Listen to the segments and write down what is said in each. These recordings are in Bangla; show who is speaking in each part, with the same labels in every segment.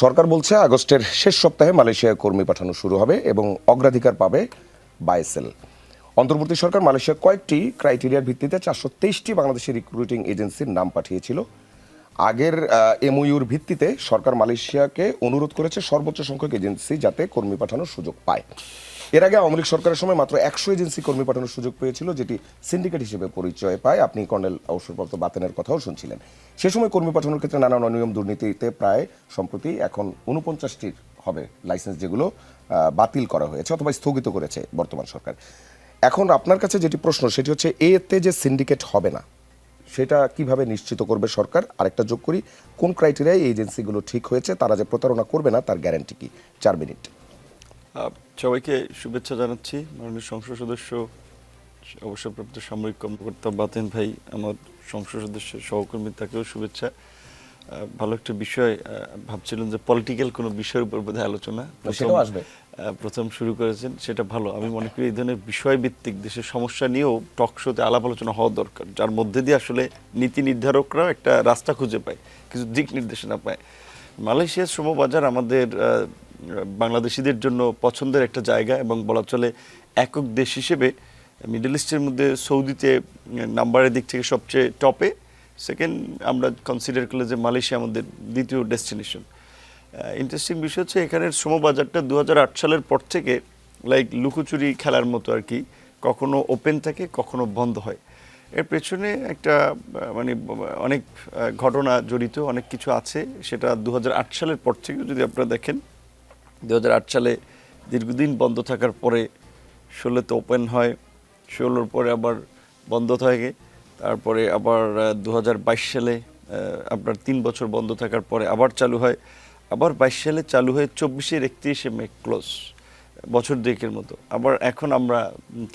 Speaker 1: সরকার বলছে আগস্টের শেষ সপ্তাহে মালয়েশিয়ায় কর্মী পাঠানো শুরু হবে এবং অগ্রাধিকার পাবে বায়সেল। অন্তর্বর্তী সরকার মালয়েশিয়া কয়েকটি ক্রাইটেরিয়ার ভিত্তিতে 423টি বাংলাদেশি রিক্রুটিং এজেন্সির নাম পাঠিয়েছিল। আগের এমওইউর ভিত্তিতে সরকার মালয়েশিয়াকে অনুরোধ করেছে সর্বোচ্চ সংখ্যক এজেন্সি যাতে কর্মী পাঠানোর সুযোগ পায়। এর আগে আওয়ামী লীগ সরকারের সময় মাত্র 100 এজেন্সি কর্মী পাঠানোর সুযোগ পেয়েছিল, যেটি সিন্ডিকেট হিসেবে পরিচয় পায়। আপনি কর্নেল অবসরপ্রাপ্ত বাতেনের কথাও শুনছিলেন। সে সময় কর্মী পাঠানোর ক্ষেত্রে নানান অনিয়ম দুর্নীতিতে প্রায় সম্প্রতি এখন 49টির হবে লাইসেন্স, যেগুলো বাতিল করা হয়েছে অথবা স্থগিত করেছে বর্তমান সরকার। এখন আপনার কাছে যেটি প্রশ্ন সেটি হচ্ছে, এতে যে সিন্ডিকেট হবে না সেটা কিভাবে নিশ্চিত করবে সরকার? আরেকটা যোগ করি, কোন ক্রাইটেরিয়ায় এই এজেন্সিগুলো ঠিক হয়েছে, তারা যে প্রতারণা করবে না তার গ্যারান্টি কি? 4 মিনিট।
Speaker 2: সবাইকে শুভেচ্ছা জানাচ্ছি। মাননীয় সংসদ সদস্য অবসরপ্রাপ্ত সামরিক কর্মকর্তা বাতেন ভাই, আমার সংসদ সদস্যের সহকর্মী, তাকেও শুভেচ্ছা। ভালো একটা বিষয় ভাবছিলেন যে পলিটিক্যাল কোনো বিষয়ের উপর বোধহয় আলোচনা প্রথম শুরু করেছেন, সেটা ভালো। আমি মনে করি এই ধরনের বিষয়ভিত্তিক দেশের সমস্যা নিয়েও টক শোতে আলাপ আলোচনা হওয়া দরকার, যার মধ্যে দিয়ে আসলে নীতি নির্ধারকরাও একটা রাস্তা খুঁজে পায়, কিছু দিক নির্দেশনা পায়। মালয়েশিয়ার শ্রমবাজার আমাদের বাংলাদেশিদের জন্য পছন্দের একটা জায়গা এবং বলা চলে একক দেশ হিসেবে মিডল ইস্টের মধ্যে সৌদিতে নাম্বারের দিক থেকে সবচেয়ে টপে। সেকেন্ড আমরা কনসিডার করলে যে মালয়েশিয়া আমাদের দ্বিতীয় ডেস্টিনেশন। ইন্টারেস্টিং বিষয় হচ্ছে এখানের শ্রমবাজারটা 2008 সালের পর থেকে লাইক লুকোচুরি খেলার মতো আর কি, কখনো ওপেন থাকে কখনো বন্ধ হয়। এর পেছনে একটা মানে অনেক ঘটনা জড়িত, অনেক কিছু আছে। সেটা 2008 সালের পর থেকে যদি আপনারা দেখেন, 2008 সালে দীর্ঘদিন বন্ধ থাকার পরে 16তে ওপেন হয়, 16-র পরে আবার বন্ধ থাকে, তারপরে আবার 2022 সালে আপনার 3 বছর বন্ধ থাকার পরে আবার চালু হয়, আবার 22 সালে চালু হয়ে 24-এর 31-এ মে ক্লোজ, বছর দুয়েকের মতো। আবার এখন আমরা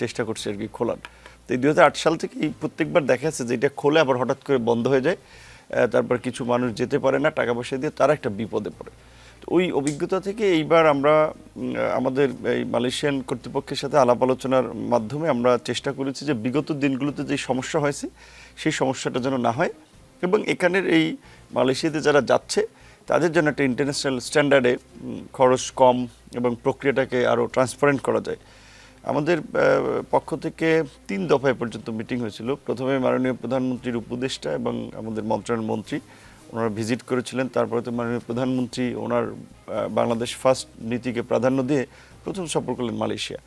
Speaker 2: চেষ্টা করছি আর কি খোলার। তো এই 2008 সাল থেকে প্রত্যেকবার দেখা যাচ্ছে যে এটা খোলে আবার হঠাৎ করে বন্ধ হয়ে যায়, তারপর কিছু মানুষ যেতে পারে না, টাকা পয়সা দিয়ে তারা একটা বিপদে পড়ে। তো ওই অভিজ্ঞতা থেকে এইবার আমরা আমাদের এই মালয়েশিয়ান কর্তৃপক্ষের সাথে আলাপ আলোচনার মাধ্যমে আমরা চেষ্টা করেছি যে বিগত দিনগুলোতে যে সমস্যা হয়েছে সেই সমস্যাটা যেন না হয়, এবং এখানের এই মালয়েশিয়াতে যারা যাচ্ছে তাদের জন্য একটা ইন্টারন্যাশনাল স্ট্যান্ডার্ডে খরচ কম এবং প্রক্রিয়াটাকে আরও ট্রান্সপারেন্ট করা যায়। আমাদের পক্ষ থেকে 3 দফায় পর্যন্ত মিটিং হয়েছিল। প্রথমে মাননীয় প্রধানমন্ত্রীর উপদেষ্টা এবং আমাদের মন্ত্রণালয় মন্ত্রী ওনারা ভিজিট করেছিলেন। তারপরে তো মাননীয় প্রধানমন্ত্রী ওনার বাংলাদেশ ফার্স্ট নীতিকে প্রাধান্য দিয়ে প্রথম সফর করলেন মালয়েশিয়া।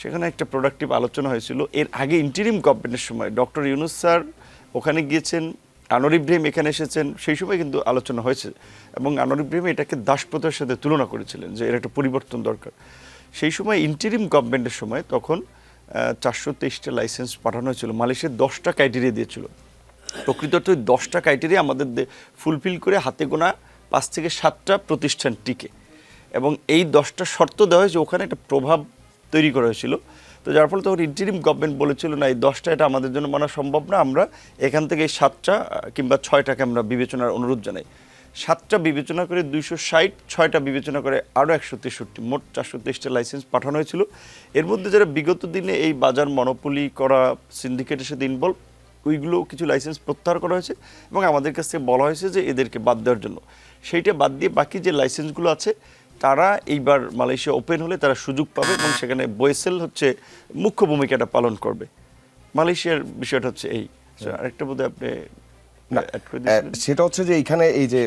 Speaker 2: সেখানে একটা প্রোডাক্টিভ আলোচনা হয়েছিল। এর আগে ইন্টারিম গভর্নমেন্টের সময় ডক্টর ইউনূস স্যার ওখানে গিয়েছেন, আনোয়ার ইব্রাহিম এখানে এসেছেন, সেই সময় কিন্তু আলোচনা হয়েছে এবং আনোয়ার ইব্রাহিম এটাকে দাসপ্রথার সাথে তুলনা করেছিলেন যে এর একটা পরিবর্তন দরকার। সেই সময় ইন্টারিম গভর্নমেন্টের সময় তখন 423টা লাইসেন্স পাঠানো হয়েছিল। মালয়েশিয়ার 10টা ক্রাইটেরিয়া দিয়েছিল। প্রকৃতত 10টা ক্রাইটেরিয়া আমাদের ফুলফিল করে হাতে গোনা 5 থেকে 7টা প্রতিষ্ঠান টিকে, এবং এই 10টা শর্ত দেওয়া হয়েছে, ওখানে একটা প্রভাব তৈরি করা হয়েছিল। তো যার ফলে তখন ইন্টারিম গভর্নমেন্ট বলেছিল না, এই 10টা এটা আমাদের জন্য মানা সম্ভব না, আমরা এখান থেকে এই 7টা কিংবা 6টাকে আমরা বিবেচনার অনুরোধ জানাই। 7টা বিবেচনা করে 260, 6টা বিবেচনা করে আরও 163, মোট 423টা লাইসেন্স পাঠানো হয়েছিল। এর মধ্যে যারা বিগত দিনে এই বাজার মনোপলি করা সিন্ডিকেটের সাথে ইনভলভ, ওইগুলো কিছু লাইসেন্স প্রত্যাহার করা হয়েছে এবং আমাদের কাছ থেকে বলা হয়েছে যে এদেরকে বাদ দেওয়ার জন্য। সেইটা বাদ দিয়ে বাকি যে লাইসেন্সগুলো আছে তারা এইবার মালয়েশিয়া ওপেন হলে তারা সুযোগ পাবে এবং সেখানে বয়েসেল হচ্ছে মুখ্য ভূমিকাটা পালন করবে। মালয়েশিয়ার বিষয়টা হচ্ছে এই। আরেকটা বোধহয় আপনি
Speaker 1: সেটা হচ্ছে যে এইখানে এই যে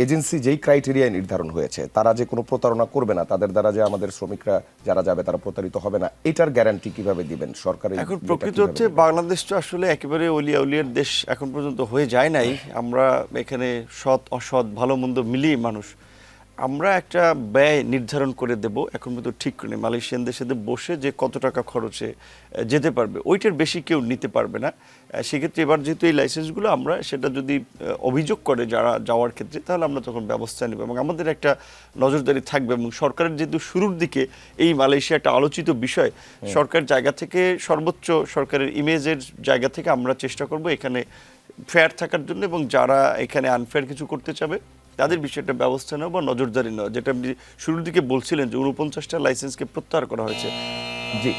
Speaker 1: এজেন্সি যেই ক্রাইটেরিয়া নির্ধারণ হয়েছে তারা যে কোনো প্রতারণা করবে না, তাদের দ্বারা যে আমাদের শ্রমিকরা যারা যাবে তারা প্রতারিত হবে না, এটার গ্যারান্টি কিভাবে দিবেন সরকারের?
Speaker 2: এখন প্রকৃত হচ্ছে বাংলাদেশ তো আসলে একেবারে অলিয়া উলিয়ার দেশ এখন পর্যন্ত হয়ে যায় নাই। আমরা এখানে সৎ অসৎ ভালো মন্দ মিলিয়ে মানুষ, আমরা একটা ব্যয় নির্ধারণ করে দেব, এখন পর্যন্ত ঠিক করে মালয়েশিয়ানদের সাথে বসে যে কত টাকা খরচে যেতে পারবে, ওইটার বেশি কেউ নিতে পারবে না। সেক্ষেত্রে এবার যেহেতু এই লাইসেন্সগুলো আমরা সেটা যদি অভিযোগ করে যারা যাওয়ার ক্ষেত্রে, তাহলে আমরা তখন ব্যবস্থা নেব এবং আমাদের একটা নজরদারি থাকবে। এবং সরকারের যেহেতু শুরুর দিকে এই মালয়েশিয়া একটা আলোচিত বিষয়, সরকার জায়গা থেকে সর্বোচ্চ সরকারের ইমেজের জায়গা থেকে আমরা চেষ্টা করব এখানে ফেয়ার থাকার জন্য, এবং যারা এখানে আনফেয়ার কিছু করতে চাবে তাদের বিষয়টা ব্যবস্থা নেওয়া বা নজরদারি নেওয়া। যেটা আপনি শুরুর দিকে বলছিলেন যে 49টা লাইসেন্সকে প্রত্যাহার করা হয়েছে।
Speaker 1: জি।